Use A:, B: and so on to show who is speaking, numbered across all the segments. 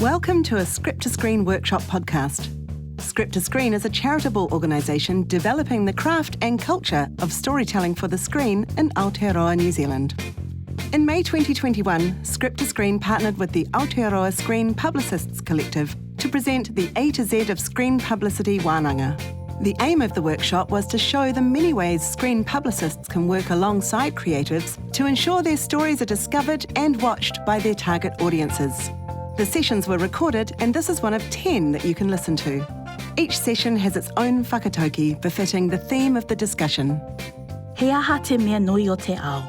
A: Welcome to a Script to Screen workshop podcast. Script to Screen is a charitable organisation developing the craft and culture of storytelling for the screen in Aotearoa, New Zealand. In May 2021, Script to Screen partnered with the Aotearoa Screen Publicists Collective to present the A-to-Z of Screen Publicity wānanga. The aim of the workshop was to show the many ways screen publicists can work alongside creatives to ensure their stories are discovered and watched by their target audiences. The sessions were recorded, and this is one of 10 that you can listen to. Each session has its own whakatauki befitting the theme of the discussion.
B: He aha te mea nui o te ao.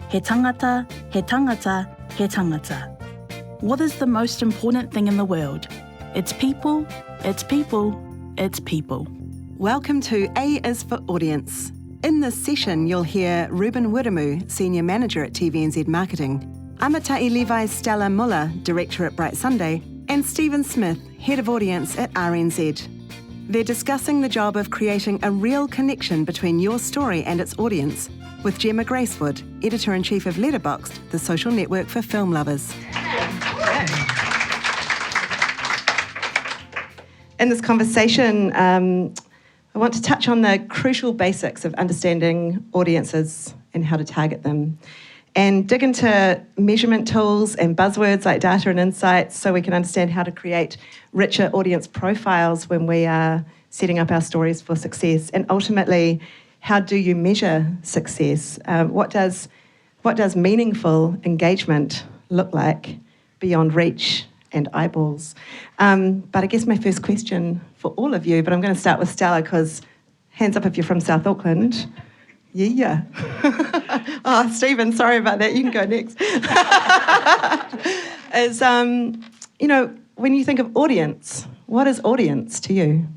B: He tangata, he tangata, he tangata. What is the most important thing in the world? It's people, it's people, it's people.
A: Welcome to A is for Audience. In this session, you'll hear Rueben Wiremu, Senior Manager at TVNZ Marketing, Amatailevi Stella Muller, Director at Bright Sunday, and Stephen Smith, Head of Audience at RNZ. They're discussing the job of creating a real connection between your story and its audience with Gemma Gracewood, Editor-in-Chief of Letterboxd, the social network for film lovers. In this conversation, I want to touch on the crucial basics of understanding audiences and how to target them, and dig into measurement tools and buzzwords like data and insights so we can understand how to create richer audience profiles when we are setting up our stories for success. And ultimately, how do you measure success? What does meaningful engagement look like beyond reach and eyeballs? But I guess my first question for all of you, but I'm going to start with Stella because hands up if you're from South Auckland. Yeah. Oh, Stephen, sorry about that. You can go next. When you think of audience, what is audience to you?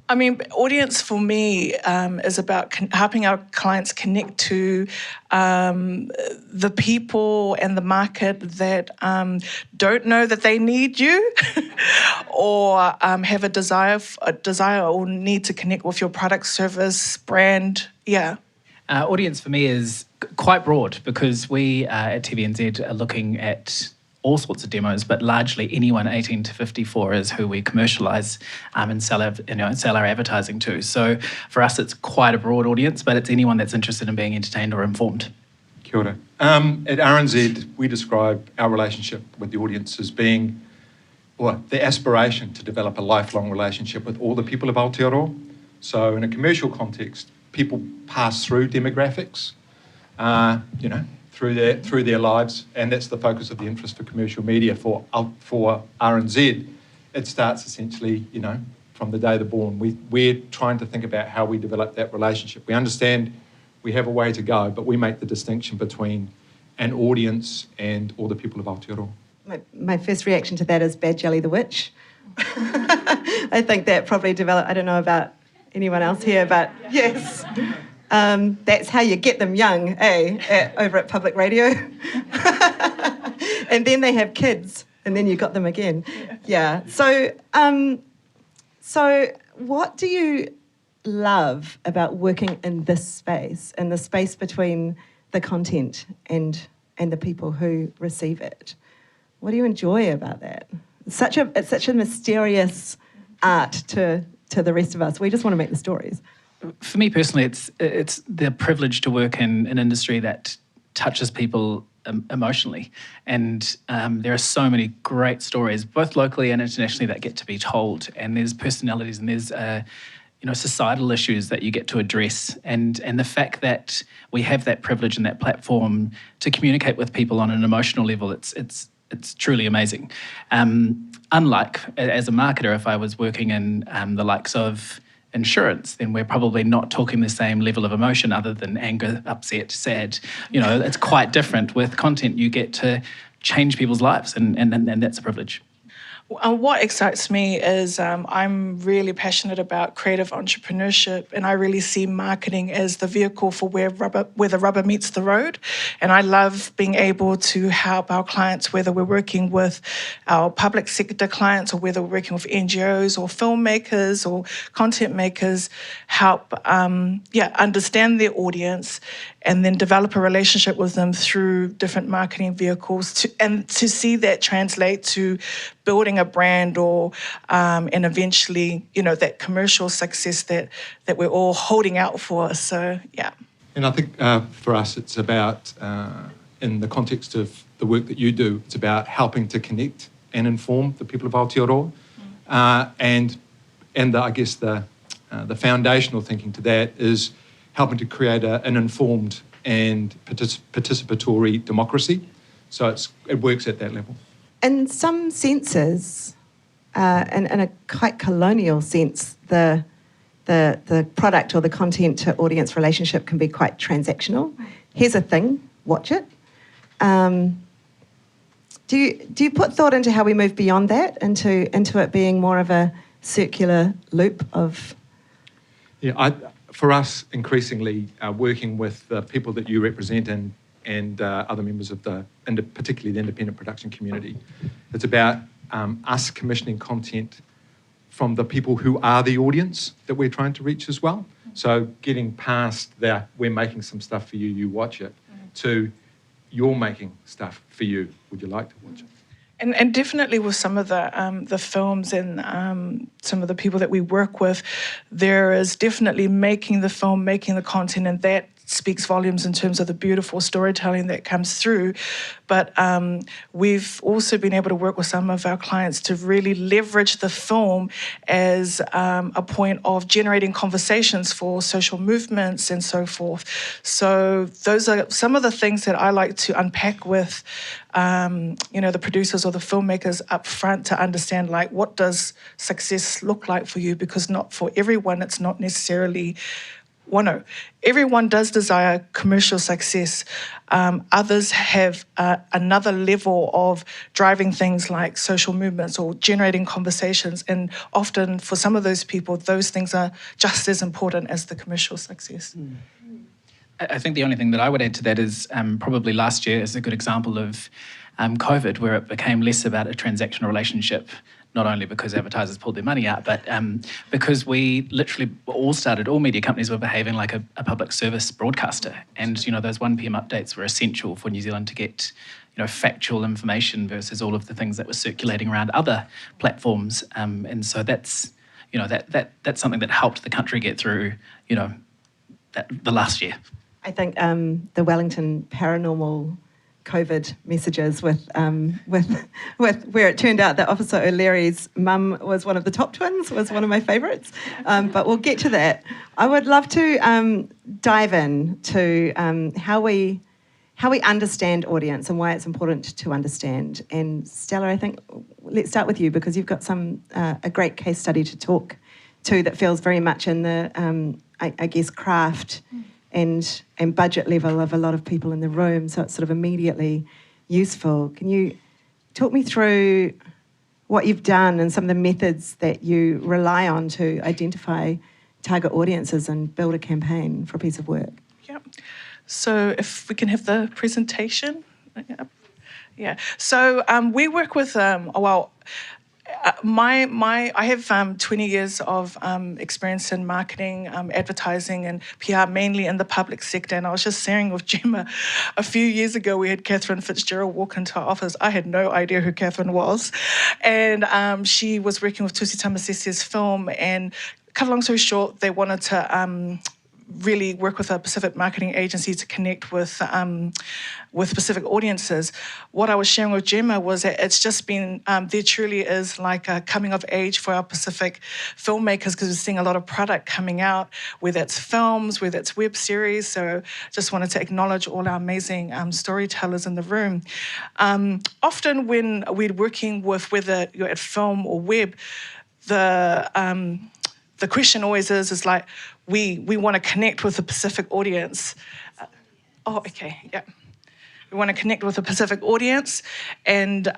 C: I mean, audience for me is about helping our clients connect to the people and the market that don't know that they need you or have a desire or need to connect with your product, service, brand. Yeah.
D: Audience for me is quite broad because we at TVNZ are looking at all sorts of demos, but largely anyone 18 to 54 is who we commercialise and sell our advertising to. So for us, it's quite a broad audience, but it's anyone that's interested in being entertained or informed.
E: Kia ora. At RNZ, we describe our relationship with the audience as being, the aspiration to develop a lifelong relationship with all the people of Aotearoa. So in a commercial context, people pass through demographics, through their lives, and that's the focus of the interest for commercial media for RNZ. It starts essentially, from the day they're born. We're trying to think about how we develop that relationship. We understand we have a way to go, but we make the distinction between an audience and all the people of Aotearoa.
A: My first reaction to that is Bad Jelly the Witch. I think that probably developed, I don't know about anyone else here, but yes. That's how you get them young, over at public radio. And then they have kids, and then you got them again. Yeah. So what do you love about working in this space, in the space between the content and the people who receive it? What do you enjoy about that? It's such a mysterious art to the rest of us. We just want to make the stories.
D: For me personally, it's the privilege to work in an industry that touches people emotionally, and there are so many great stories, both locally and internationally, that get to be told. And there's personalities and there's societal issues that you get to address, and the fact that we have that privilege and that platform to communicate with people on an emotional level, it's truly amazing. Unlike as a marketer, if I was working in the likes of insurance, then we're probably not talking the same level of emotion other than anger, upset, sad. It's quite different. With content, you get to change people's lives, and that's a privilege.
C: What excites me is I'm really passionate about creative entrepreneurship, and I really see marketing as the vehicle for where the rubber meets the road. And I love being able to help our clients, whether we're working with our public sector clients or whether we're working with NGOs or filmmakers or content makers, help understand their audience and then develop a relationship with them through different marketing vehicles to see that translate to building a brand or and eventually, that commercial success that we're all holding out for. So, yeah.
E: And I think for us, it's about, in the context of the work that you do, it's about helping to connect and inform the people of Aotearoa. And I guess the foundational thinking to that is helping to create an informed and participatory democracy. So it works at that level.
A: In some senses, in a quite colonial sense, the product or the content to audience relationship can be quite transactional. Here's a thing, watch it. Do you put thought into how we move beyond that, into it being more of a circular loop of?
E: Yeah, for us, increasingly working with the people that you represent and other members of particularly the independent production community, it's about us commissioning content from the people who are the audience that we're trying to reach as well. So getting past we're making some stuff for you, you watch it, to you're making stuff for you, would you like to watch it?
C: And definitely with some of the films and some of the people that we work with, there is definitely making the film, making the content, and that speaks volumes in terms of the beautiful storytelling that comes through. But we've also been able to work with some of our clients to really leverage the film as a point of generating conversations for social movements and so forth. So those are some of the things that I like to unpack with the producers or the filmmakers up front to understand, like, what does success look like for you? Because not for everyone, it's not necessarily everyone does desire commercial success. Others have another level of driving things like social movements or generating conversations. And often for some of those people, those things are just as important as the commercial success.
D: I think the only thing that I would add to that is probably last year is a good example of COVID, where it became less about a transactional relationship, not only because advertisers pulled their money out, but because we literally all media companies were behaving like a public service broadcaster. And, those 1 p.m. updates were essential for New Zealand to get, factual information versus all of the things that were circulating around other platforms. And so that's, that's something that helped the country get through, the last year.
A: I think the Wellington paranormal COVID messages with where it turned out that Officer O'Leary's mum was one of the top twins was one of my favourites, but we'll get to that. I would love to dive in to how we understand audience and why it's important to understand. And Stella, I think let's start with you because you've got a great case study to talk to that feels very much in the I guess craft and budget level of a lot of people in the room, so it's sort of immediately useful. Can you talk me through what you've done and some of the methods that you rely on to identify target audiences and build a campaign for a piece of work?
C: Yeah. So if we can have the presentation. Yeah. So we work with, I have 20 years of experience in marketing, advertising and PR, mainly in the public sector. And I was just sharing with Gemma a few years ago, we had Catherine Fitzgerald walk into our office. I had no idea who Catherine was. And she was working with Tusi Tamasesi's film. And cut a long story short, they wanted to really work with a Pacific marketing agency to connect with Pacific audiences. What I was sharing with Gemma was that it's just been, there truly is like a coming of age for our Pacific filmmakers because we're seeing a lot of product coming out, whether it's films, whether it's web series. So just wanted to acknowledge all our amazing storytellers in the room. Often when we're working with whether you're at film or web, the question always is like, we want to connect with the Pacific audience. We want to connect with the Pacific audience. And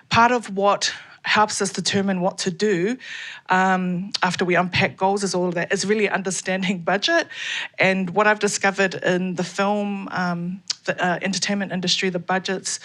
C: part of what helps us determine what to do after we unpack goals is all of that. It's really understanding budget. And what I've discovered in the film, the entertainment industry, the budgets,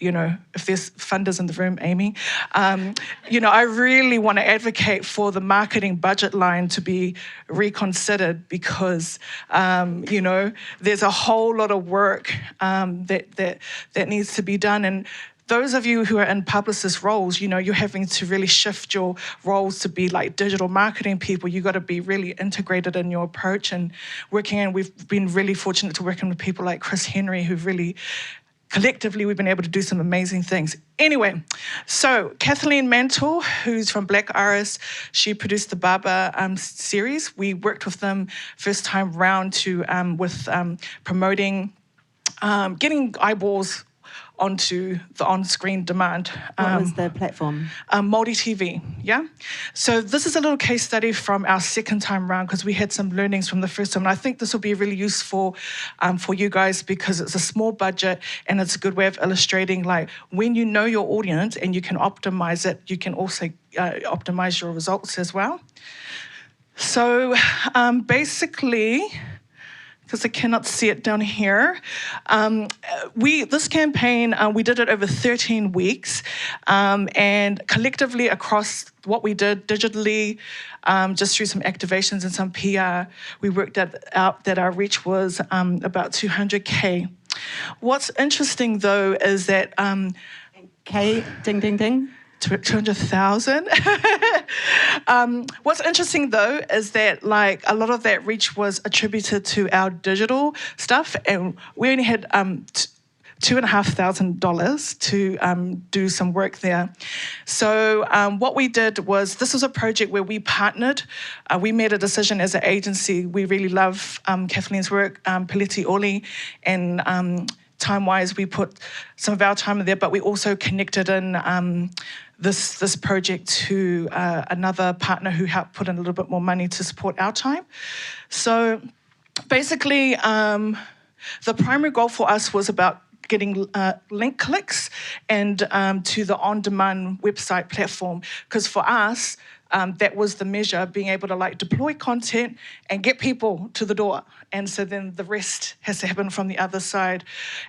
C: if there's funders in the room, Amy, I really want to advocate for the marketing budget line to be reconsidered because, there's a whole lot of work that needs to be done. And those of you who are in publicist roles, you're having to really shift your roles to be like digital marketing people. You've got to be really integrated in your approach and working. And we've been really fortunate to work with people like Chris Henry, who really collectively, we've been able to do some amazing things. Anyway, so Kathleen Mantle, who's from Black Iris, she produced the Baba series. We worked with them first time round with promoting, getting eyeballs onto the on-screen demand.
A: What was the platform?
C: Māori TV, yeah? So this is a little case study from our second time round because we had some learnings from the first time. And I think this will be really useful for you guys because it's a small budget and it's a good way of illustrating like when you know your audience and you can optimize it, you can also optimize your results as well. So basically, because I cannot see it down here. This campaign, we did it over 13 weeks, and collectively across what we did digitally, just through some activations and some PR, we worked out that our reach was about 200K. What's interesting though is that
A: K, ding, ding, ding.
C: 200,000. What's interesting though is that like a lot of that reach was attributed to our digital stuff, and we only had $2,500 to do some work there. So what we did was, this was a project where we partnered. We made a decision as an agency. We really love Kathleen's work, Peleti Oli, and time-wise, we put some of our time in there, but we also connected in this project to another partner who helped put in a little bit more money to support our time. So basically, the primary goal for us was about getting link clicks and to the on-demand website platform, because for us, that was the measure, being able to like deploy content and get people to the door. And so then the rest has to happen from the other side.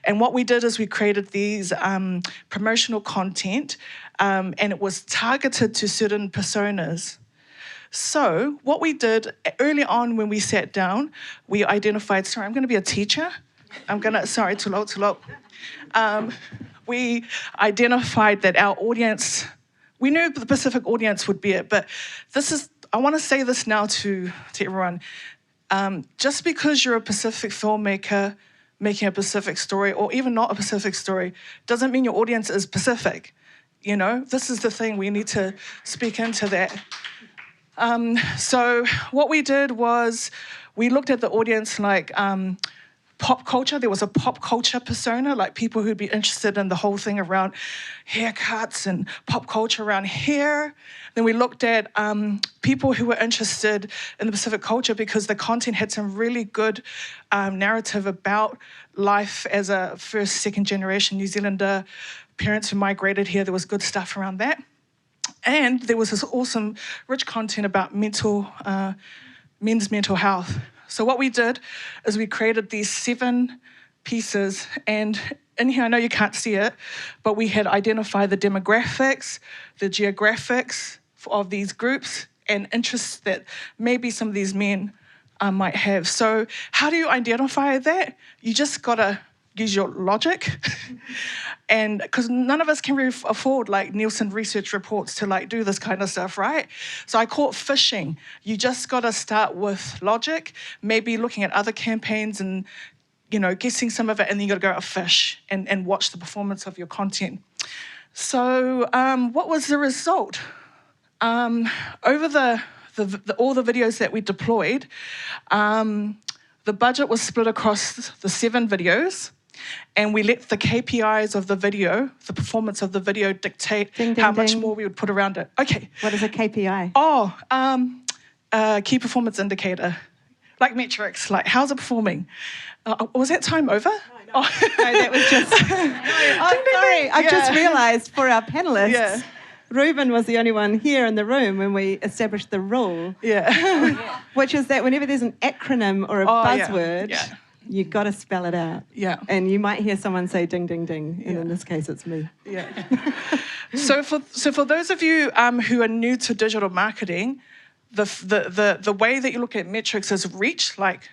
C: And what we did is we created these promotional content, and it was targeted to certain personas. So what we did early on when we sat down, we identified, sorry, I'm going to be a teacher. Sorry, tulok. We identified that our audience, we knew the Pacific audience would be it, but I want to say this now to everyone. Just because you're a Pacific filmmaker making a Pacific story, or even not a Pacific story, doesn't mean your audience is Pacific. This is the thing, we need to speak into that. So what we did was we looked at the audience like pop culture. There was a pop culture persona, like people who'd be interested in the whole thing around haircuts and pop culture around hair. Then we looked at people who were interested in the Pacific culture because the content had some really good narrative about life as a first, second generation New Zealander, parents who migrated here. There was good stuff around that. And there was this awesome, rich content about men's mental health. So what we did is we created these 7 pieces, and in here, I know you can't see it, but we had identified the demographics, the geographics of these groups, and interests that maybe some of these men might have. So how do you identify that? You just gotta use your logic. And because none of us can really afford like Nielsen research reports to like do this kind of stuff, right? So I call it fishing. You just got to start with logic, maybe looking at other campaigns and, guessing some of it, and then you got to go out fish and watch the performance of your content. So what was the result? Over all the videos that we deployed, the budget was split across the 7 videos. And we let the KPIs of the video, the performance of the video, dictate how much more we would put around it. Okay.
A: What is a KPI?
C: Key performance indicator, like metrics, like how's it performing? Was that time over?
A: No, that was just... sorry. I've just realised for our panellists, Rueben was the only one here in the room when we established the rule. Which is that whenever there's an acronym or a buzzword, you've got to spell it out. And you might hear someone say ding, ding, ding, and in this case it's me.
C: So for those of you who are new to digital marketing, the way that you look at metrics is reach, like,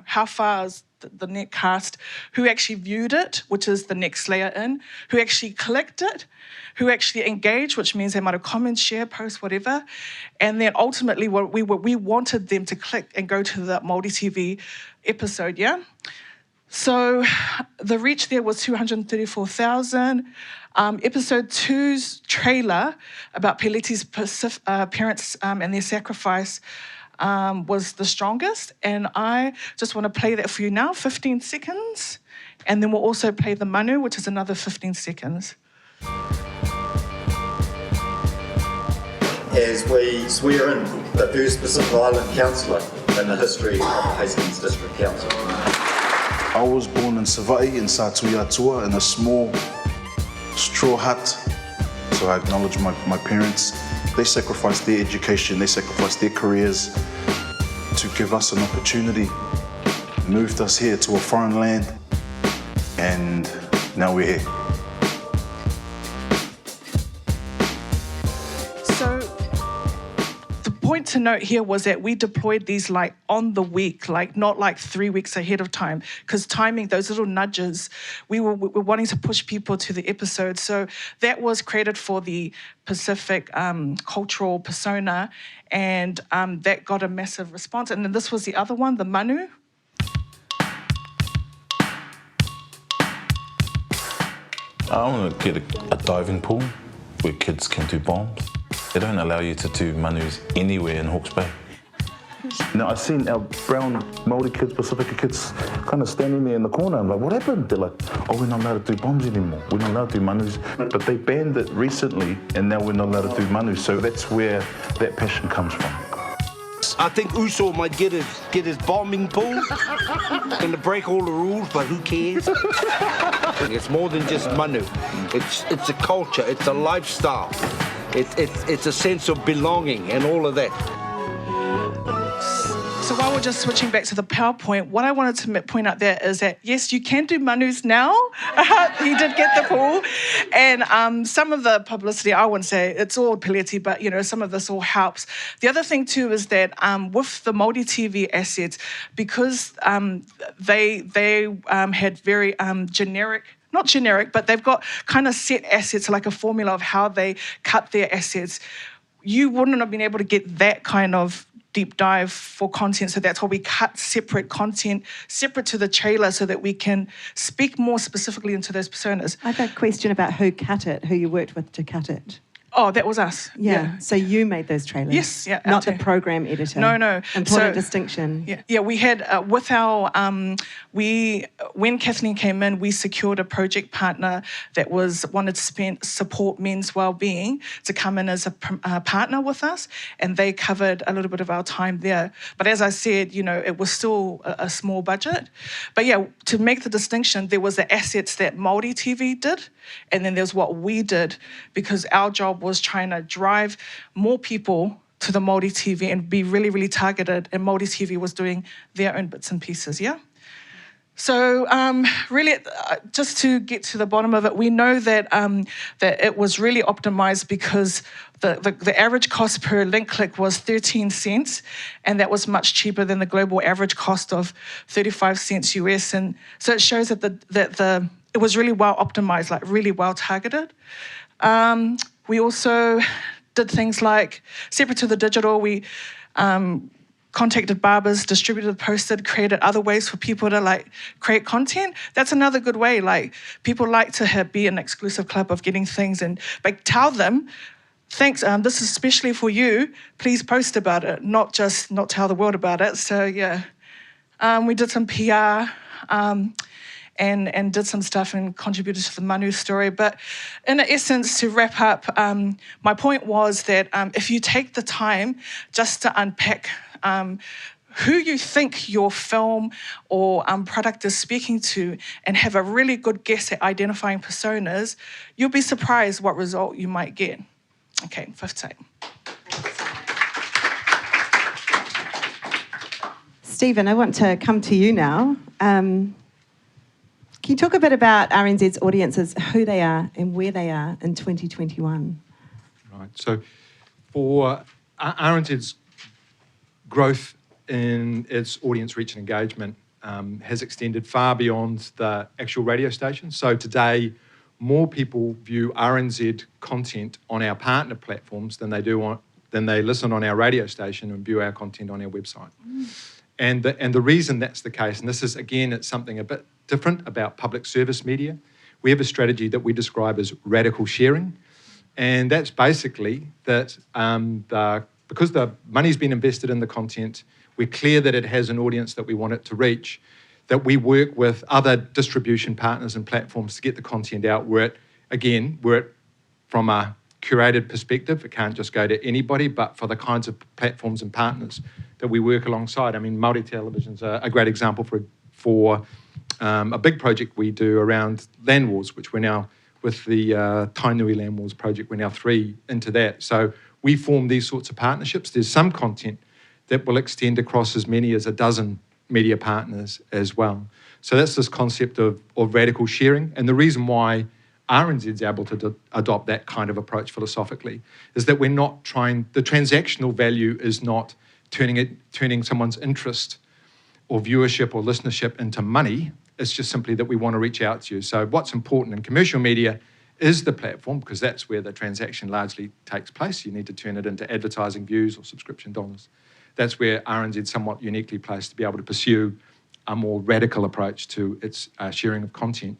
C: how far is the net cast, who actually viewed it, which is the next layer in, who actually clicked it, who actually engaged, which means they might have commented, share, post, whatever. And then ultimately what we wanted them to click and go to the multi-TV episode, So the reach there was 234,000. Episode 2's trailer about Peleti's parents and their sacrifice was the strongest. And I just want to play that for you now, 15 seconds. And then we'll also play the manu, which is another 15 seconds.
F: As we swear in the first Pacific Island councillor in the history of the Hastings District Council.
G: I was born in Savai in Aotearoa in a small straw hut. So I acknowledge my parents. They sacrificed their education, they sacrificed their careers to give us an opportunity, moved us here to a foreign land, and now we're here.
C: So the point to note here was that we deployed these like on the week, like not like 3 weeks ahead of time, because timing, those little nudges, we were wanting to push people to the episode. So that was created for the Pacific cultural persona, and that got a massive response. And then this was the other one, the manu.
H: I want to get a diving pool where kids can do bombs. They don't allow you to do manus anywhere in Hawke's Bay.
G: Now, I've seen our brown Māori kids, Pacifica kids, kind of standing there in the corner. I'm like, what happened? They're like, oh, we're not allowed to do bombs anymore. We're not allowed to do manus. But they banned it recently, and now we're not allowed to do manus. So that's where that passion comes from.
I: I think Uso might get his bombing pool and to break all the rules, but who cares? It's more than just manu. It's a culture. It's a lifestyle. It's a sense of belonging and all of that.
C: So while we're just switching back to the PowerPoint, what I wanted to point out there is that, yes, you can do manus now. He did get the pool. And some of the publicity, I wouldn't say it's all Peleti, but, some of this all helps. The other thing, too, is that with the multi-TV assets, because they had very generic, not generic, but they've got kind of set assets, like a formula of how they cut their assets. You wouldn't have been able to get that kind of deep dive for content, so that's why we cut separate content, separate to the trailer, so that we can speak more specifically into those personas.
A: I have a question about who cut it, who you worked with to cut it.
C: Oh, that was us.
A: Yeah. So you made those trailers?
C: Yes, yeah.
A: Not the program editor?
C: No.
A: Important distinction.
C: Yeah, we had, with our, when Kathleen came in, we secured a project partner that wanted to support men's wellbeing to come in as a partner with us, and they covered a little bit of our time there. But as I said, it was still a small budget. But yeah, to make the distinction, there was the assets that Māori TV did, and then there's what we did, because our job was trying to drive more people to the Māori TV and be really, really targeted, and Māori TV was doing their own bits and pieces, yeah? So really, just to get to the bottom of it, we know that that it was really optimized because the average cost per link click was 13 cents, and that was much cheaper than the global average cost of 35 cents US. And so it shows that it was really well optimized, like really well targeted. We also did things like, separate to the digital, we contacted barbers, distributed, posted, created other ways for people to create content. That's another good way. People like to be an exclusive club of getting things, and tell them, thanks, this is especially for you, please post about it, not tell the world about it. So yeah, we did some PR, and did some stuff and contributed to the Manu story. But in essence, to wrap up, my point was that if you take the time just to unpack who you think your film or product is speaking to and have a really good guess at identifying personas, you'll be surprised what result you might get. Okay, fifth take.
A: Stephen, I want to come to you now. Can you talk a bit about RNZ's audiences, who they are and where they are in 2021?
E: Right, so for RNZ's growth in its audience reach and engagement has extended far beyond the actual radio station. So today, more people view RNZ content on our partner platforms than they listen on our radio station and view our content on our website. And the reason that's the case, and this is, again, it's something a bit different about public service media. We have a strategy that we describe as radical sharing. And that's basically that because the money's been invested in the content, we're clear that it has an audience that we want it to reach, that we work with other distribution partners and platforms to get the content out where it, from a curated perspective, it can't just go to anybody, but for the kinds of platforms and partners that we work alongside. I mean, Māori Television's a great example for a big project we do around land wars, which we're now, with the Tainui Land Wars project, we're now 3 into that. So we form these sorts of partnerships. There's some content that will extend across as many as a dozen media partners as well. So that's this concept of radical sharing. And the reason why RNZ's able to adopt that kind of approach philosophically is that we're not the transactional value is not turning someone's interest or viewership or listenership into money. It's just simply that we want to reach out to you. So what's important in commercial media is the platform, because that's where the transaction largely takes place. You need to turn it into advertising views or subscription dollars. That's where RNZ's somewhat uniquely placed to be able to pursue a more radical approach to its sharing of content.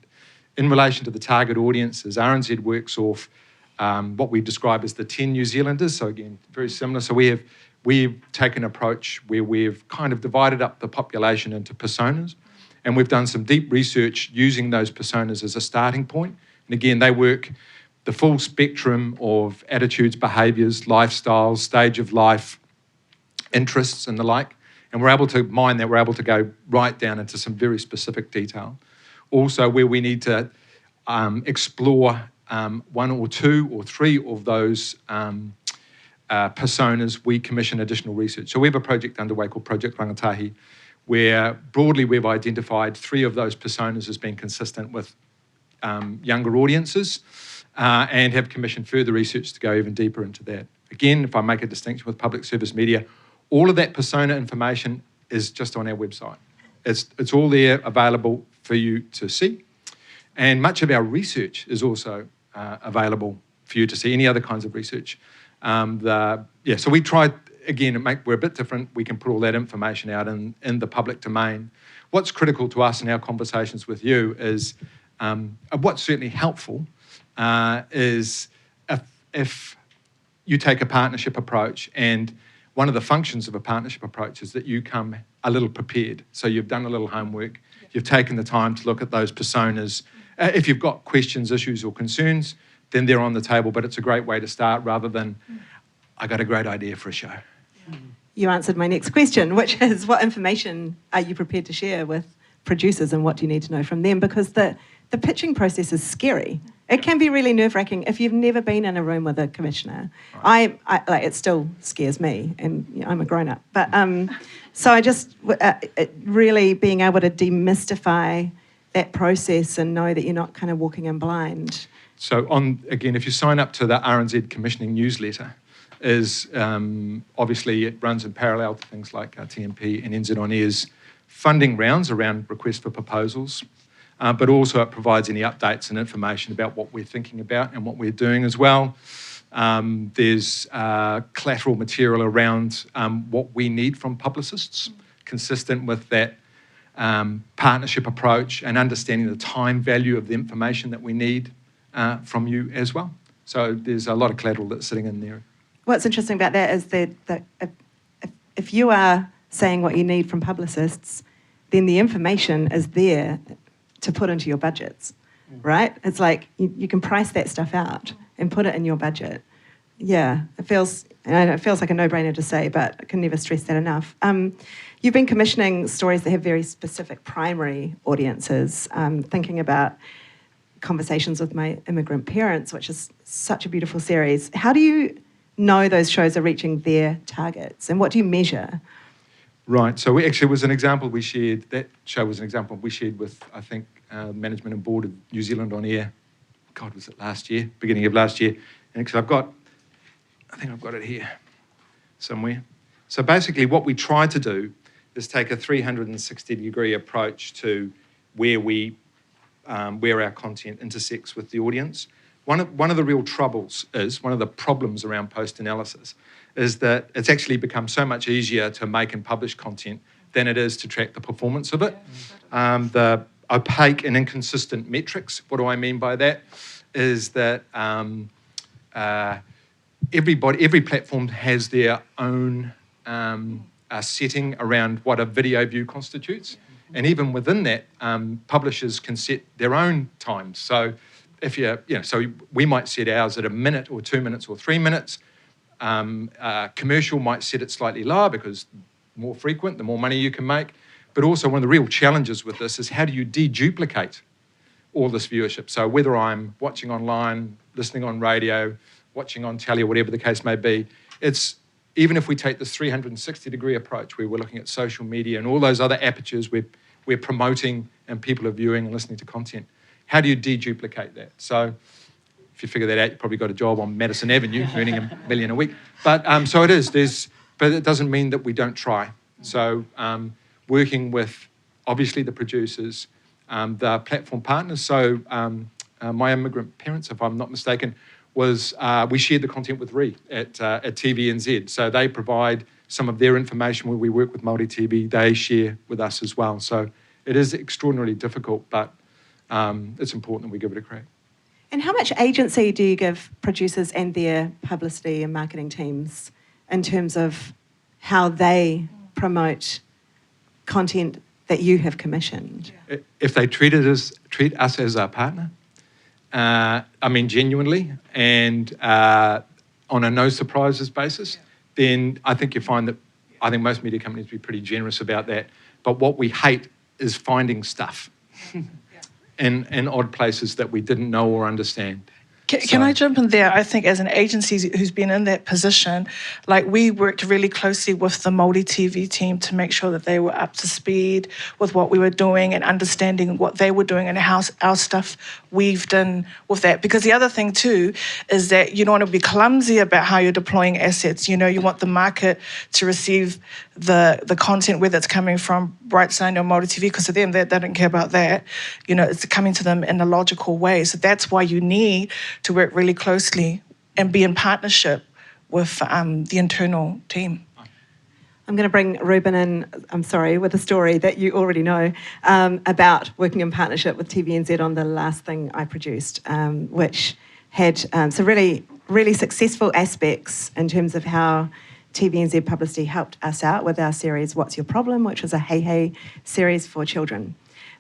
E: In relation to the target audiences, RNZ works off what we describe as the 10 New Zealanders. So again, very similar. So we've taken an approach where we've kind of divided up the population into personas, and we've done some deep research using those personas as a starting point. And again, they work the full spectrum of attitudes, behaviours, lifestyles, stage of life, interests and the like. And we're able to mine that, we're able to go right down into some very specific detail. Also, where we need to explore 1 or 2 or 3 of those personas, we commission additional research. So we have a project underway called Project Rangatahi, where broadly we've identified 3 of those personas as being consistent with younger audiences and have commissioned further research to go even deeper into that. Again, if I make a distinction with public service media, all of that persona information is just on our website. It's all there available for you to see. And much of our research is also available for you to see, any other kinds of research. So we try, again, we're a bit different. We can put all that information out in the public domain. What's critical to us in our conversations with you is, what's certainly helpful is if you take a partnership approach, and one of the functions of a partnership approach is that you come a little prepared. So you've done a little homework, you've taken the time to look at those personas. If you've got questions, issues or concerns, then they're on the table, but it's a great way to start rather than, I got a great idea for a show.
A: You answered my next question, which is what information are you prepared to share with producers and what do you need to know from them? Because the pitching process is scary. It can be really nerve-wracking if you've never been in a room with a commissioner. Right. It still scares me, and I'm a grown-up. But so I just really being able to demystify that process and know that you're not kind of walking in blind.
E: So if you sign up to the RNZ commissioning newsletter, obviously it runs in parallel to things like TMP and NZ On Air's funding rounds around requests for proposals. But also it provides any updates and information about what we're thinking about and what we're doing as well. There's collateral material around what we need from publicists, consistent with that partnership approach and understanding the time value of the information that we need from you as well. So there's a lot of collateral that's sitting in there.
A: What's interesting about that is that if you are saying what you need from publicists, then the information is there to put into your budgets, right? It's like you can price that stuff out and put it in your budget. Yeah, it feels and I know it feels like a no-brainer to say, but I can never stress that enough. You've been commissioning stories that have very specific primary audiences, thinking about Conversations with My Immigrant Parents, which is such a beautiful series. How do you know those shows are reaching their targets, and what do you measure?
E: Right, so it was an example we shared, that show was an example we shared with, I think, management and board of New Zealand On Air. God, was it last year? Beginning of last year. And actually I think I've got it here somewhere. So basically what we try to do is take a 360-degree approach to where our content intersects with the audience. One of the real troubles is, one of the problems around post-analysis is that it's actually become so much easier to make and publish content than it is to track the performance of it. The opaque and inconsistent metrics, what do I mean by that? Is that every platform has their own setting around what a video view constitutes. And even within that, publishers can set their own times. So if so we might set ours at a minute or 2 minutes or 3 minutes. Commercial might set it slightly lower because more frequent, the more money you can make. But also one of the real challenges with this is how do you deduplicate all this viewership? So whether I'm watching online, listening on radio, watching on telly, or whatever the case may be, it's, even if we take this 360-degree approach where we're looking at social media and all those other apertures where we're promoting and people are viewing and listening to content, how do you deduplicate that? So if you figure that out, you've probably got a job on Madison Avenue earning $1 million a week. But so it is. But it doesn't mean that we don't try. So working with, obviously, the producers, the platform partners. So My Immigrant Parents, if I'm not mistaken, was we shared the content with Re at TVNZ. So they provide some of their information where we work with Māori TV. They share with us as well. So it is extraordinarily difficult, but it's important that we give it a crack.
A: And how much agency do you give producers and their publicity and marketing teams in terms of how they promote content that you have commissioned?
E: If they treat us as our partner, genuinely, and on a no surprises basis, then I think you find that most media companies would be pretty generous about that. But what we hate is finding stuff in odd places that we didn't know or understand.
C: Can I jump in there? I think as an agency who's been in that position, like we worked really closely with the Māori TV team to make sure that they were up to speed with what we were doing and understanding what they were doing and how our stuff weaved in with that. Because the other thing too is that you don't want to be clumsy about how you're deploying assets. You want the market to receive the content, whether it's coming from Brightside or Māori TV, because of them, they don't care about that. It's coming to them in a logical way. So that's why you need to work really closely and be in partnership with the internal team.
A: I'm going to bring Rueben in, with a story that you already know about working in partnership with TVNZ on the last thing I produced, which had some really, really successful aspects in terms of how TVNZ Publicity helped us out with our series, What's Your Problem?, which was a hey series for children.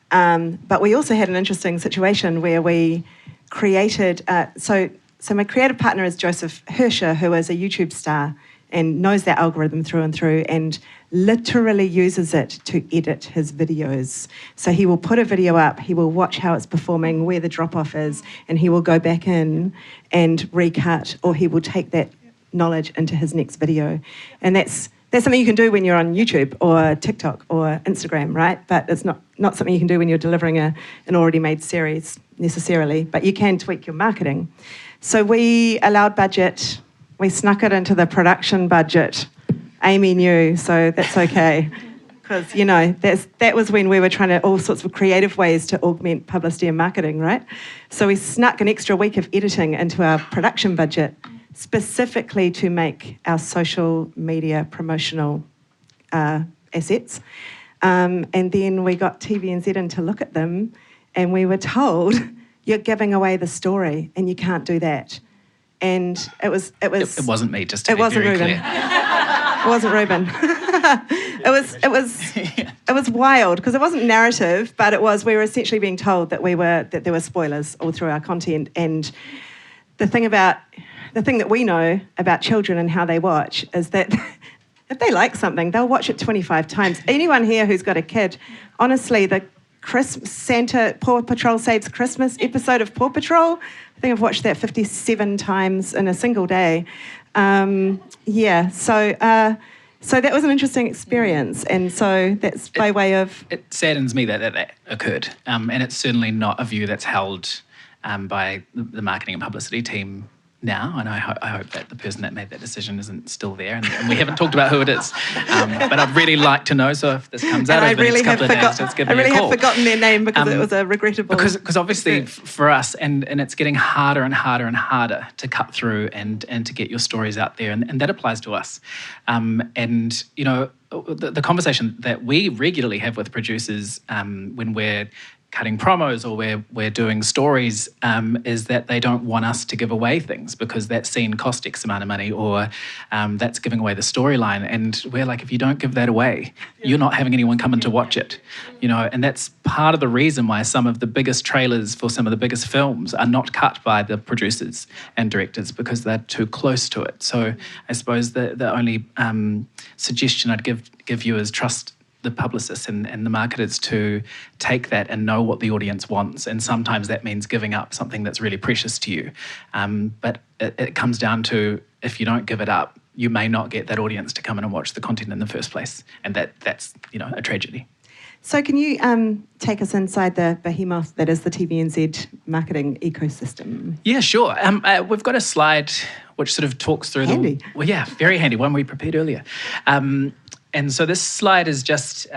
A: But we also had an interesting situation where we created, so my creative partner is Joseph Herscher, who is a YouTube star and knows that algorithm through and through and literally uses it to edit his videos. So he will put a video up, he will watch how it's performing, where the drop-off is, and he will go back in and recut, or he will take that knowledge into his next video. And that's something you can do when you're on YouTube or TikTok or Instagram, right? But it's not something you can do when you're delivering an already made series necessarily, but you can tweak your marketing. So we allowed budget, we snuck it into the production budget. Amy knew, so that's okay. Because, that was when we were trying to all sorts of creative ways to augment publicity and marketing, right? So we snuck an extra week of editing into our production budget, specifically to make our social media promotional assets. And then we got TVNZ in to look at them, and we were told, you're giving away the story and you can't do that. And it
D: wasn't me, just to be
A: wasn't
D: very
A: Rueben.
D: clear.
A: It wasn't Rueben. It was wild because it wasn't narrative, but we were essentially being told that there were spoilers all through our content. And the thing about the thing that we know about children and how they watch is that if they like something, they'll watch it 25 times. Anyone here who's got a kid, honestly, the Paw Patrol Saves Christmas episode of Paw Patrol, I think I've watched that 57 times in a single day. So that was an interesting experience, and so that's by way of...
D: It saddens me that occurred, and it's certainly not a view that's held by the marketing and publicity team now, and I hope that the person that made that decision isn't still there, and we haven't talked about who it is. But I'd really like to know, so if this comes out over the next couple of days, just give me a call.
A: I really have forgotten their name because it was a regrettable...
D: Because obviously for us, and it's getting harder and harder and harder to cut through and to get your stories out there, and that applies to us. And, you know, the conversation that we regularly have with producers when we're cutting promos or we're doing stories is that they don't want us to give away things because that scene cost X amount of money, or that's giving away the storyline. And we're like, if you don't give that away, you're not having anyone come in to watch it, you know. And that's part of the reason why some of the biggest trailers for some of the biggest films are not cut by the producers and directors because they're too close to it. So I suppose the only suggestion I'd give you is trust the publicists and the marketers to take that and know what the audience wants. And sometimes that means giving up something that's really precious to you. But it comes down to, if you don't give it up, you may not get that audience to come in and watch the content in the first place. And that's you know, a tragedy.
A: So can you take us inside the behemoth that is the TVNZ marketing ecosystem?
D: Yeah, sure. We've got a slide which sort of talks through
A: handy.
D: Well, yeah, very handy, one we prepared earlier. And so this slide is just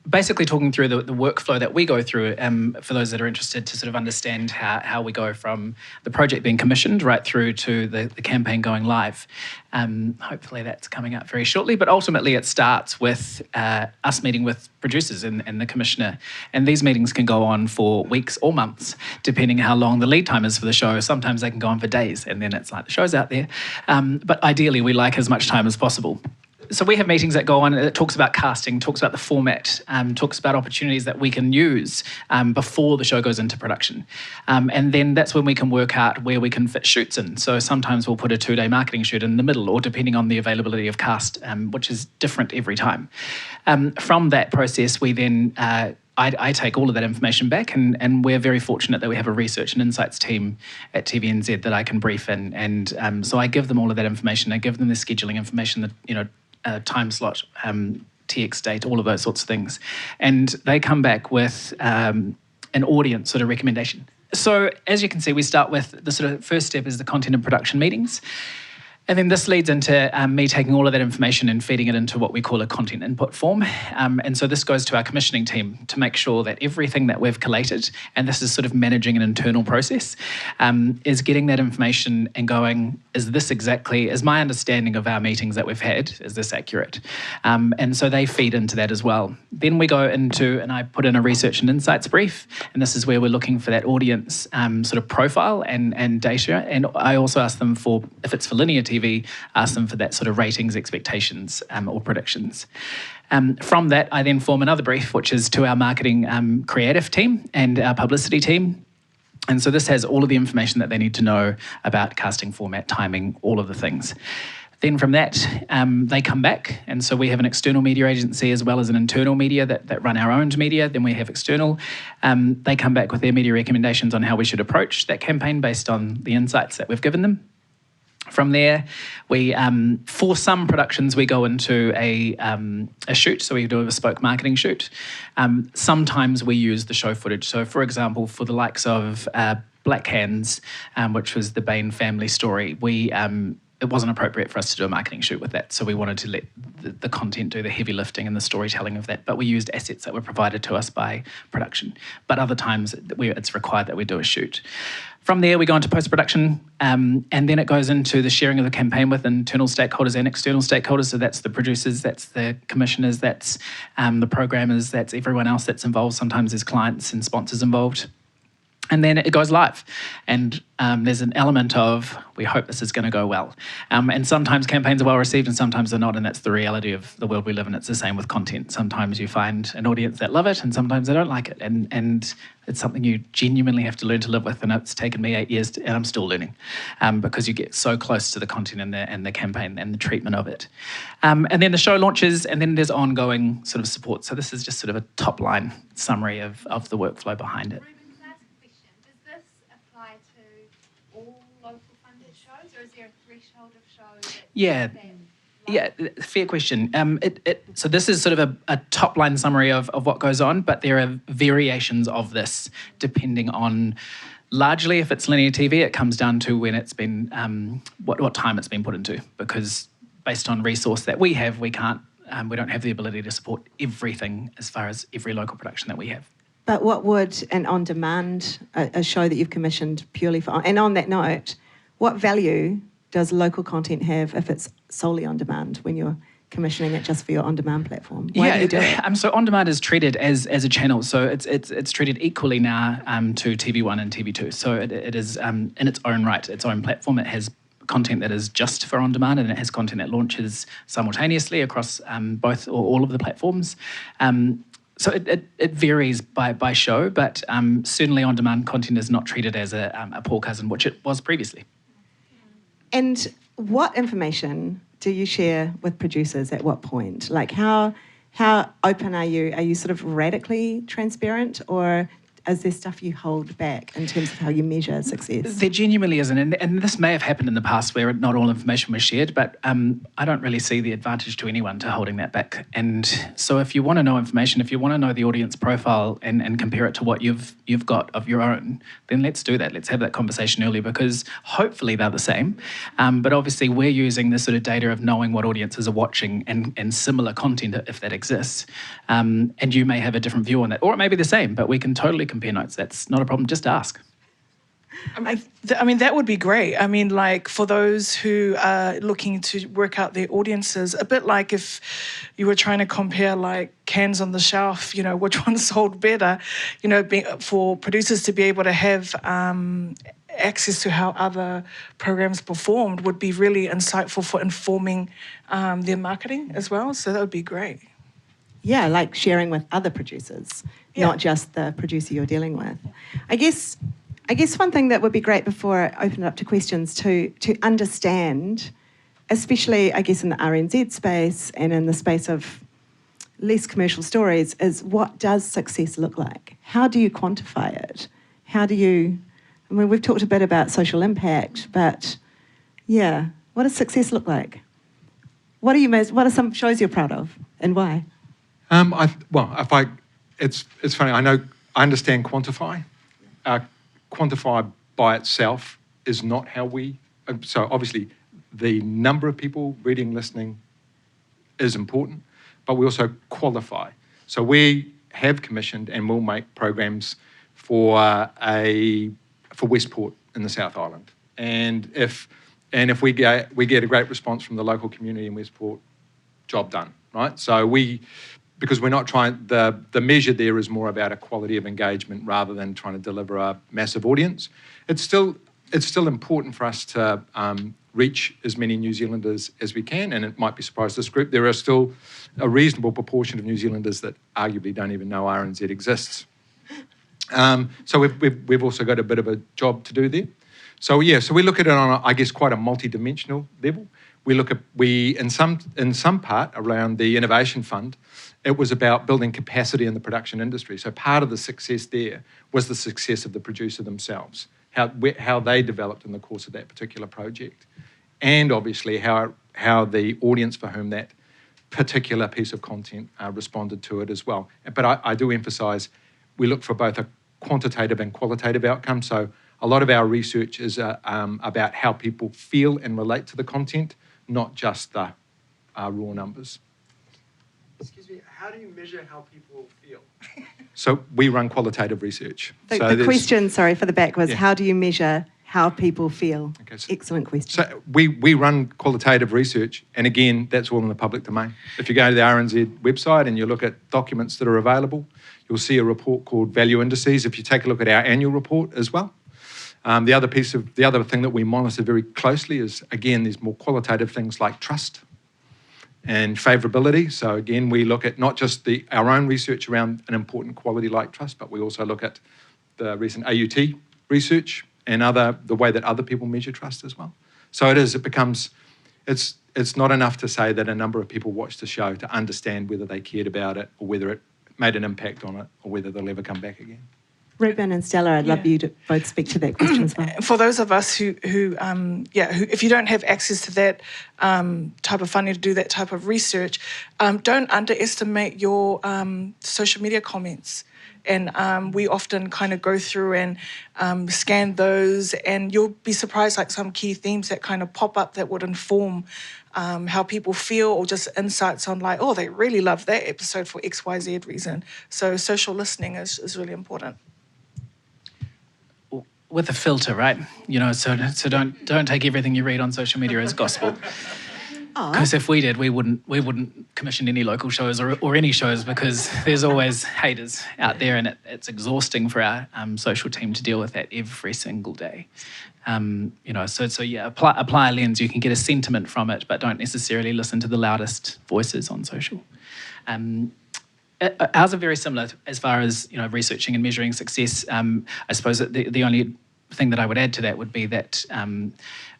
D: basically talking through the workflow that we go through for those that are interested to sort of understand how we go from the project being commissioned right through to the campaign going live. Hopefully that's coming up very shortly, but ultimately it starts with us meeting with producers and the commissioner. And these meetings can go on for weeks or months, depending how long the lead time is for the show. Sometimes they can go on for days, and then it's like the show's out there. But ideally, we like as much time as possible. So we have meetings that go on, it talks about casting, talks about the format, talks about opportunities that we can use before the show goes into production. And then that's when we can work out where we can fit shoots in. So sometimes we'll put a 2-day marketing shoot in the middle, or depending on the availability of cast, which is different every time. From that process, we then... I take all of that information back, and we're very fortunate that we have a research and insights team at TVNZ that I can brief in. And so I give them all of that information. I give them the scheduling information, time slot, TX date, all of those sorts of things. And they come back with an audience sort of recommendation. So as you can see, we start with the sort of first step is the content and production meetings. And then this leads into me taking all of that information and feeding it into what we call a content input form. And so this goes to our commissioning team to make sure that everything that we've collated, and this is sort of managing an internal process, is getting that information and going, is my understanding of our meetings that we've had, is this accurate? And so they feed into that as well. Then we go into, and I put in a research and insights brief, and this is where we're looking for that audience sort of profile and data. And I also ask them for, if it's for linear TV, ask them for that sort of ratings, expectations, or predictions. From that, I then form another brief, which is to our marketing creative team and our publicity team. And so this has all of the information that they need to know about casting format, timing, all of the things. Then from that, they come back. And so we have an external media agency as well as an internal media that run our own media. Then we have external. They come back with their media recommendations on how we should approach that campaign based on the insights that we've given them. From there, we for some productions we go into a shoot, so we do a bespoke marketing shoot. Sometimes we use the show footage. So, for example, for the likes of Black Hands, which was the Bain family story, it wasn't appropriate for us to do a marketing shoot with that. So we wanted to let the content do the heavy lifting and the storytelling of that. But we used assets that were provided to us by production. But other times it's required that we do a shoot. From there, we go into post-production, and then it goes into the sharing of the campaign with internal stakeholders and external stakeholders. So that's the producers, that's the commissioners, that's the programmers, that's everyone else that's involved. Sometimes there's clients and sponsors involved. And then it goes live. And there's an element of, we hope this is going to go well. And sometimes campaigns are well received and sometimes they're not, and that's the reality of the world we live in. It's the same with content. Sometimes you find an audience that love it and sometimes they don't like it. And it's something you genuinely have to learn to live with, and it's taken me 8 years and I'm still learning, because you get so close to the content and the campaign and the treatment of it. And then the show launches, and then there's ongoing sort of support. So this is just sort of a top-line summary of the workflow behind it.
J: Or is there a threshold of shows?
D: Yeah, fair question. So this is sort of a top-line summary of what goes on, but there are variations of this depending on, largely if it's linear TV, it comes down to when it's been, what time it's been put into, because based on resource that we have, we don't have the ability to support everything as far as every local production that we have.
A: But what would an on-demand, a show that you've commissioned purely for, and on that note, what value does local content have if it's solely on demand when you're commissioning it just for your on-demand platform? Why do you do it?
D: So on-demand is treated as a channel, so it's treated equally now to TV1 and TV2. So it is in its own right, its own platform. It has content that is just for on-demand, and it has content that launches simultaneously across both or all of the platforms. So it varies by show, but certainly on-demand content is not treated as a poor cousin, which it was previously.
A: And what information do you share with producers at what point? Like how open are you? Are you sort of radically transparent, or is there stuff you hold back in terms of how you measure success?
D: There genuinely isn't, and this may have happened in the past where not all information was shared, but I don't really see the advantage to anyone to holding that back. And so if you want to know information, if you want to know the audience profile and compare it to what you've got of your own, then let's do that. Let's have that conversation early, because hopefully they're the same. But obviously we're using this sort of data of knowing what audiences are watching and similar content if that exists. And you may have a different view on that, or it may be the same, but we can totally compare notes. That's not a problem. Just ask.
C: I mean, that would be great. I mean, like for those who are looking to work out their audiences, a bit like if you were trying to compare like cans on the shelf, you know, which one sold better, you know, for producers to be able to have access to how other programs performed would be really insightful for informing their marketing as well. So that would be great.
A: Yeah, like sharing with other producers, not just the producer you're dealing with. I guess one thing that would be great before I open it up to questions to understand, especially I guess in the RNZ space and in the space of less commercial stories, is what does success look like? How do you quantify it? How do you, I mean, we've talked a bit about social impact, but yeah, what does success look like? What are some shows you're proud of and why?
E: It's funny. I understand quantify. Quantify by itself is not how we. So obviously, the number of people reading, listening, is important, but we also qualify. So we have commissioned and will make programs for Westport in the South Island, and if we get a great response from the local community in Westport, job done, right? So because we're not trying, the measure there is more about a quality of engagement rather than trying to deliver a massive audience. It's still important for us to reach as many New Zealanders as we can, and it might be surprised this group, there are still a reasonable proportion of New Zealanders that arguably don't even know RNZ exists. So we've also got a bit of a job to do there. So we look at it on I guess quite a multi-dimensional level. In some part around the Innovation Fund, it was about building capacity in the production industry. So part of the success there was the success of the producer themselves, how they developed in the course of that particular project, and obviously how the audience for whom that particular piece of content responded to it as well. But I do emphasise we look for both a quantitative and qualitative outcome. So a lot of our research is about how people feel and relate to the content, not just the raw numbers.
K: Excuse me, how do you measure how people feel?
E: So we run qualitative research.
A: The question, sorry, for the back was, how do you measure how people feel?
E: Okay, so-
A: Excellent question.
E: So we run qualitative research, and again, that's all in the public domain. If you go to the RNZ website and you look at documents that are available, you'll see a report called Value Indices. If you take a look at our annual report as well. The other thing that we monitor very closely is, again, there's more qualitative things like trust and favourability. So again, we look at not just our own research around an important quality like trust, but we also look at the recent AUT research and the way that other people measure trust as well. So it's not enough to say that a number of people watched the show to understand whether they cared about it or whether it made an impact on it or whether they'll ever come back again.
A: Rueben and Stella, I'd love you to both speak to that question as well.
C: For those of us who if you don't have access to that type of funding to do that type of research, don't underestimate your social media comments. And we often kind of go through and scan those, and you'll be surprised, like some key themes that kind of pop up that would inform how people feel, or just insights on like, oh, they really love that episode for XYZ reason. So social listening is really important.
D: With a filter, right? So don't take everything you read on social media as gospel. Because if we did, we wouldn't commission any local shows or any shows, because there's always haters out there, and it's exhausting for our social team to deal with that every single day. Apply a lens. You can get a sentiment from it, but don't necessarily listen to the loudest voices on social. Ours are very similar as far as researching and measuring success. I suppose that the only thing that I would add to that would be that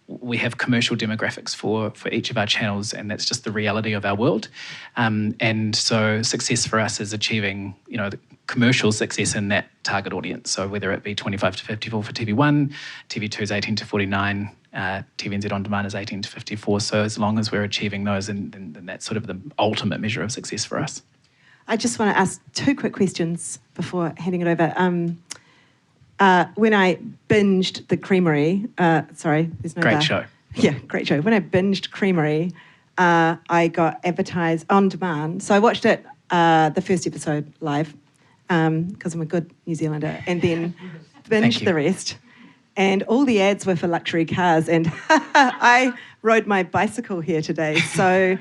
D: we have commercial demographics for each of our channels, and that's just the reality of our world. And so success for us is achieving the commercial success in that target audience. So whether it be 25 to 54 for TV1, TV2 is 18 to 49, TVNZ On Demand is 18 to 54. So as long as we're achieving those, then that's sort of the ultimate measure of success for us.
A: I just want to ask two quick questions before handing it over. When I binged The Creamery, sorry, there's no
D: Great show.
A: Yeah, great show. When I binged Creamery, I got advertised on demand. So I watched it, the first episode live, because I'm a good New Zealander, and then binged the rest. And all the ads were for luxury cars, and I rode my bicycle here today. So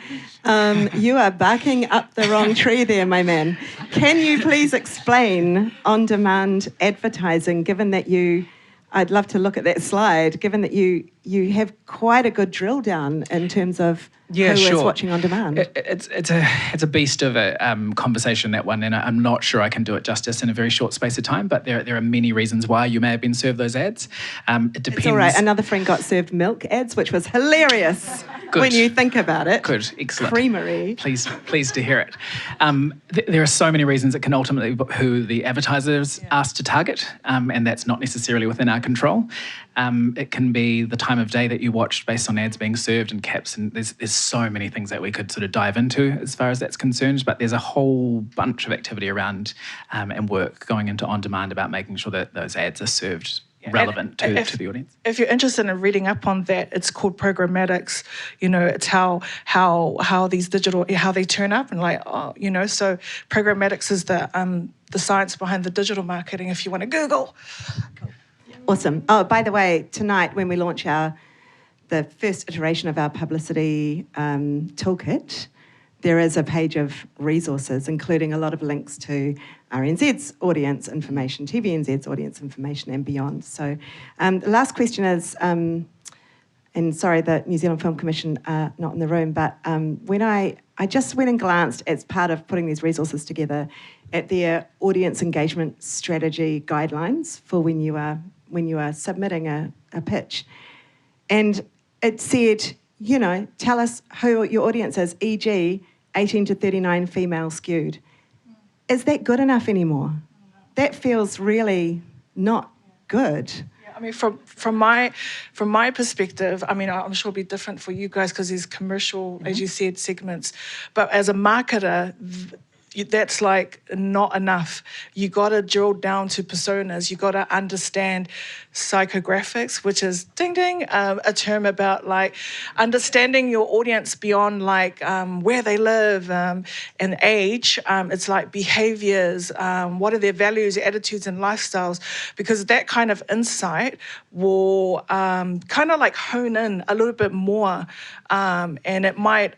A: you are barking up the wrong tree there, my man. Can you please explain on-demand advertising, given that I'd love to look at that slide, given that you have quite a good drill down in terms of who is watching on demand.
D: It's a beast of a conversation, that one, and I'm not sure I can do it justice in a very short space of time, but there are many reasons why you may have been served those ads. It depends.
A: It's all right. Another friend got served milk ads, which was hilarious.
D: Good.
A: When you think about it.
D: Good, excellent.
A: Creamery.
D: Pleased to hear it. There are so many reasons it can ultimately who the advertisers asked to target, and that's not necessarily within our control. It can be the time of day that you watched based on ads being served and caps, and there's so many things that we could sort of dive into as far as that's concerned, but there's a whole bunch of activity around and work going into On Demand about making sure that those ads are served relevant to the audience. If
C: you're interested in reading up on that, it's called programmatics. It's how these digital, how they turn up, and so programmatics is the science behind the digital marketing, if you want to Google.
A: Awesome. Oh, by the way, tonight when we launch the first iteration of our publicity toolkit, there is a page of resources, including a lot of links to RNZ's audience information, TVNZ's audience information, and beyond. So the last question is, and sorry, the New Zealand Film Commission are not in the room, but when I just went and glanced as part of putting these resources together at their audience engagement strategy guidelines for when you are submitting a pitch. And it said, tell us who your audience is, e.g., 18 to 39 female skewed. Is that good enough anymore? That feels really not good.
C: I mean, from my perspective, I mean, I'm sure it'll be different for you guys because there's commercial, as you said, segments. But as a marketer, that's like not enough. You got to drill down to personas. You got to understand psychographics, which is ding ding, a term about like understanding your audience beyond like where they live and age. It's like behaviors, what are their values, attitudes, and lifestyles, because that kind of insight will kind of like hone in a little bit more, and it might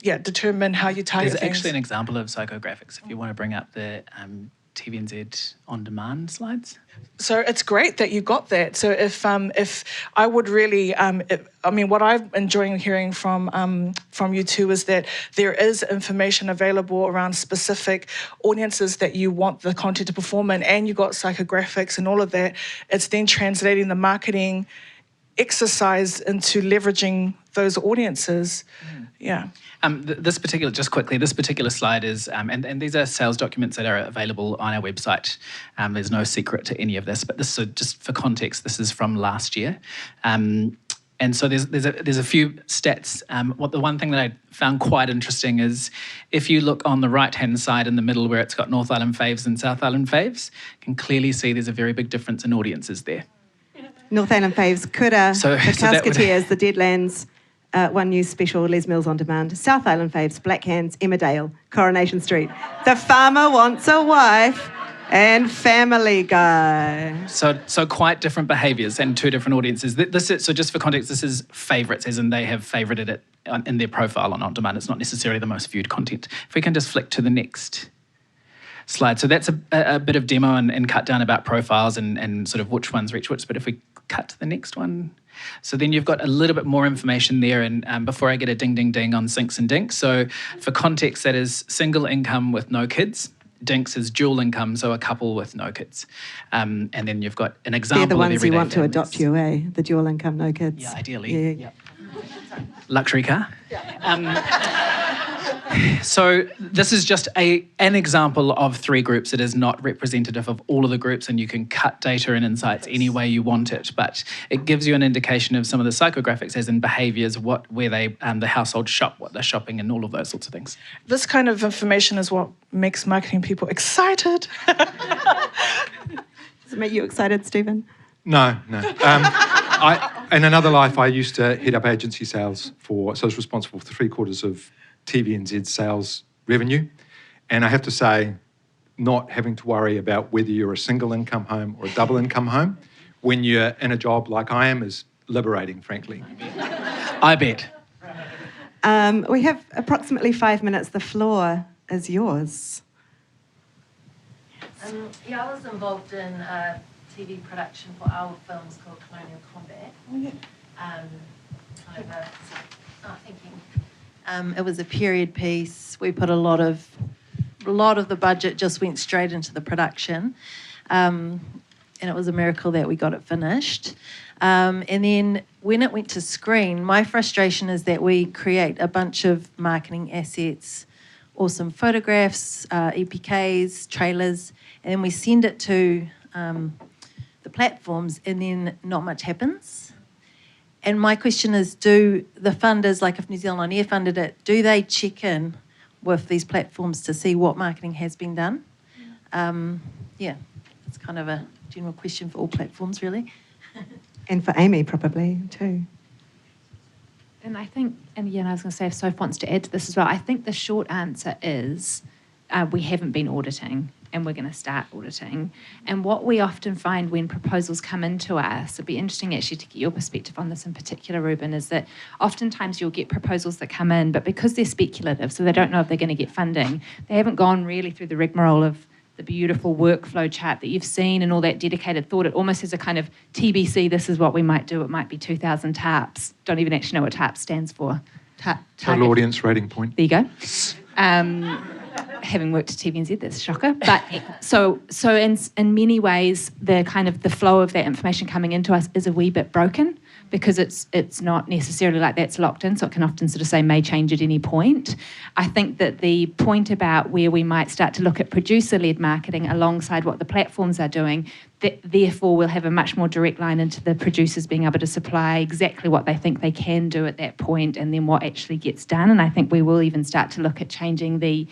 C: determine how you target
D: There's
C: things.
D: actually an example of psychographics if you want to bring up the TVNZ on-demand slides.
C: So it's great that you got that. So if I would really, what I'm enjoying hearing from you two is that there is information available around specific audiences that you want the content to perform in, and you got psychographics and all of that. It's then translating the marketing exercise into leveraging those audiences. Yeah.
D: This particular slide is, and these are sales documents that are available on our website. There's no secret to any of this, but this is just for context. This is from last year, and so there's a few stats. The one thing that I found quite interesting is if you look on the right-hand side in the middle where it's got North Island faves and South Island faves, you can clearly see there's a very big difference in audiences there.
A: North Island faves, Kura, the Casketeers, the Deadlands, One News Special, Les Mills On Demand. South Island faves, Black Hands, Emmerdale, Coronation Street, The Farmer Wants a Wife, and Family Guy.
D: So quite different behaviours and two different audiences. So just for context, this is favourites, as in they have favourited it in their profile on demand. It's not necessarily the most viewed content. If we can just flick to the next slide. So that's a bit of demo and cut down about profiles and sort of which ones reach which. But if we cut to the next one. So then you've got a little bit more information there. And before I get a ding, ding, ding on sinks and dinks. So for context, that is single income with no kids. Dinks is dual income, so a couple with no kids. And then you've got an example of everyday
A: They're the ones you want
D: families.
A: to adopt you, The dual income, no kids.
D: Yeah, ideally. Yeah. Luxury car. So this is just an example of 3 groups. It is not representative of all of the groups, and you can cut data and insights any way you want it. But it gives you an indication of some of the psychographics, as in behaviours, where they the household shop, what they're shopping, and all of those sorts of things.
C: This kind of information is what makes marketing people excited.
A: Does it make you excited, Stephen?
E: No. In another life, I used to head up agency sales so I was responsible for 3/4 of TVNZ sales revenue. And I have to say, not having to worry about whether you're a single income home or a double income home when you're in a job like I am is liberating, frankly.
D: I bet.
A: We have approximately 5 minutes. The floor is yours.
L: I was involved in a TV production for our films called Colonial Combat. It was a period piece. We put a lot of the budget just went straight into the production, and it was a miracle that we got it finished. And then when it went to screen, my frustration is that we create a bunch of marketing assets, awesome photographs, EPKs, trailers, and then we send it to the platforms, and then not much happens. And my question is, do the funders, like if New Zealand On Air funded it, do they check in with these platforms to see what marketing has been done? It's kind of a general question for all platforms, really.
A: And for Amy, probably, too.
J: And I think, I was going to say, if Soph wants to add to this as well, I think the short answer is we haven't been auditing, and we're going to start auditing. And what we often find when proposals come into us, it'd be interesting actually to get your perspective on this in particular, Rueben, is that oftentimes you'll get proposals that come in, but because they're speculative, so they don't know if they're going to get funding, they haven't gone really through the rigmarole of the beautiful workflow chart that you've seen and all that dedicated thought. It almost has a kind of TBC, this is what we might do. It might be 2,000 TARPs. Don't even actually know what TARP stands for.
E: Total audience rating point.
J: There you go. Having worked at TVNZ, that's a shocker. But so in many ways, the kind of the flow of that information coming into us is a wee bit broken, because it's not necessarily like that's locked in, so it can often sort of say may change at any point. I think that the point about where we might start to look at producer-led marketing alongside what the platforms are doing, therefore we'll have a much more direct line into the producers being able to supply exactly what they think they can do at that point, and then what actually gets done. And I think we will even start to look at changing the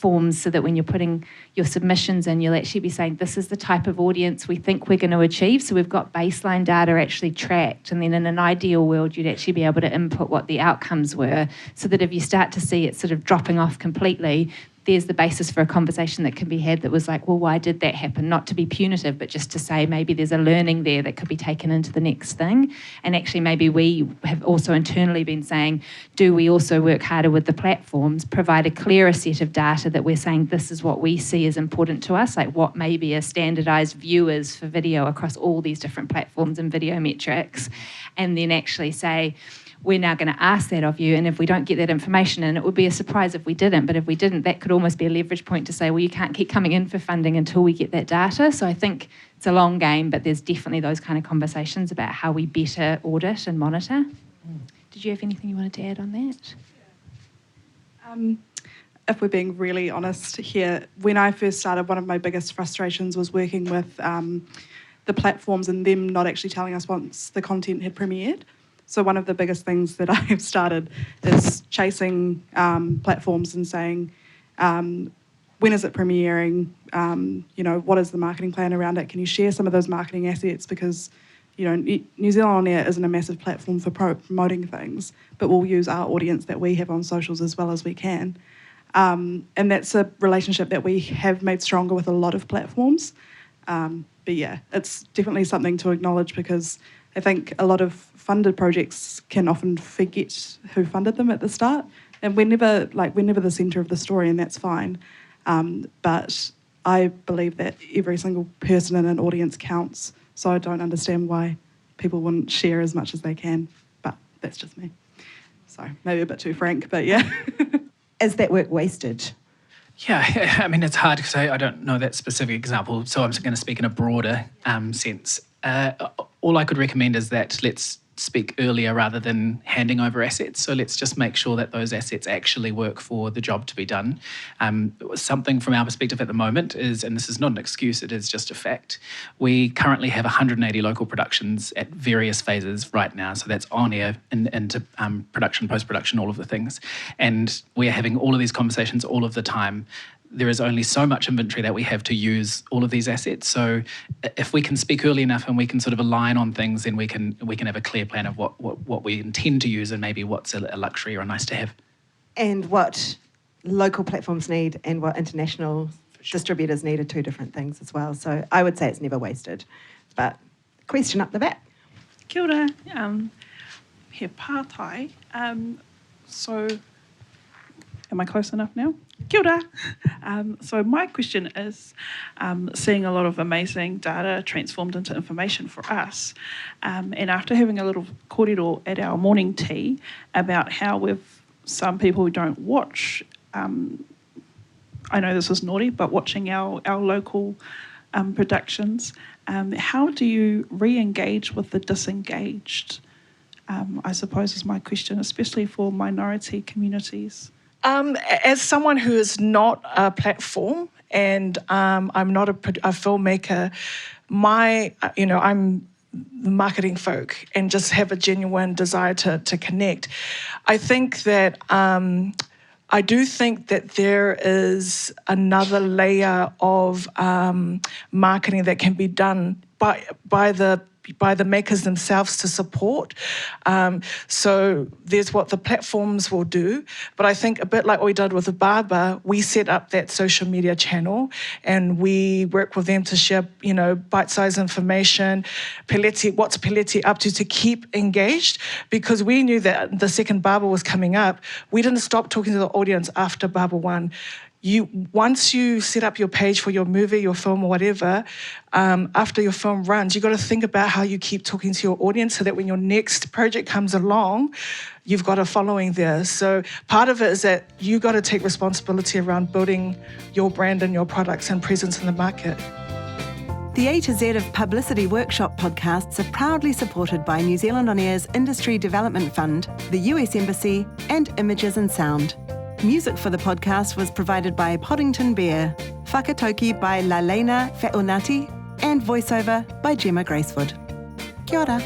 J: forms so that when you're putting your submissions in, you'll actually be saying, this is the type of audience we think we're going to achieve. So we've got baseline data actually tracked. And then in an ideal world, you'd actually be able to input what the outcomes were so that if you start to see it sort of dropping off completely, there's the basis for a conversation that can be had that was like, well, why did that happen? Not to be punitive, but just to say maybe there's a learning there that could be taken into the next thing. And actually maybe we have also internally been saying, do we also work harder with the platforms, provide a clearer set of data that we're saying this is what we see as important to us, like what maybe a standardised view is for video across all these different platforms and video metrics, and then actually say, we're now going to ask that of you, and if we don't get that information in, it would be a surprise if we didn't, but if we didn't, that could almost be a leverage point to say, well, you can't keep coming in for funding until we get that data. So I think it's a long game, but there's definitely those kind of conversations about how we better audit and monitor. Did you have anything you wanted to add on that?
M: If we're being really honest here, when I first started, one of my biggest frustrations was working with the platforms and them not actually telling us once the content had premiered. So one of the biggest things that I've started is chasing platforms and saying, when is it premiering? What is the marketing plan around it? Can you share some of those marketing assets? Because, New Zealand On Air isn't a massive platform for promoting things, but we'll use our audience that we have on socials as well as we can. And that's a relationship that we have made stronger with a lot of platforms. But yeah, it's definitely something to acknowledge because I think a lot of funded projects can often forget who funded them at the start, and we're never the centre of the story, and that's fine. But I believe that every single person in an audience counts, so I don't understand why people wouldn't share as much as they can. But that's just me. So maybe a bit too frank, but yeah.
A: Is that work wasted?
D: Yeah, I mean, it's hard because I don't know that specific example, so I'm going to speak in a broader sense. All I could recommend is that let's speak earlier rather than handing over assets. So let's just make sure that those assets actually work for the job to be done. Something from our perspective at the moment is, and this is not an excuse, it is just a fact, we currently have 180 local productions at various phases right now. So that's on air, into production, post-production, all of the things. And we are having all of these conversations all of the time. There is only so much inventory that we have to use all of these assets. So if we can speak early enough and we can sort of align on things, then we can have a clear plan of what we intend to use and maybe what's a luxury or a nice to have.
A: And what local platforms need and what international distributors need are two different things as well. So I would say it's never wasted. But question up the back.
N: Kia ora, he pātai. So am I close enough now? Kia ora. So my question is, seeing a lot of amazing data transformed into information for us, and after having a little kōrero at our morning tea about how some people who don't watch, I know this is naughty, but watching our local productions, how do you re-engage with the disengaged? I suppose is my question, especially for minority communities.
C: As someone who is not a platform and I'm not a filmmaker, I'm the marketing folk and just have a genuine desire to connect. I think that I do think that there is another layer of marketing that can be done by the makers themselves to support. So there's what the platforms will do, but I think a bit like what we did with the barber, we set up that social media channel and we work with them to share, bite-sized information, what's Peleti up to keep engaged, because we knew that the second barber was coming up. We didn't stop talking to the audience after Barber 1. Once you set up your page for your movie, your film, or whatever, after your film runs, you've got to think about how you keep talking to your audience so that when your next project comes along, you've got a following there. So part of it is that you got to take responsibility around building your brand and your products and presence in the market.
A: The A-to-Z of Publicity Workshop podcasts are proudly supported by New Zealand On Air's Industry Development Fund, the US Embassy, and Images and Sound. Music for the podcast was provided by Poddington Bear, whakatoki by Lalena Fe'onati, and voiceover by Gemma Gracewood. Kia ora.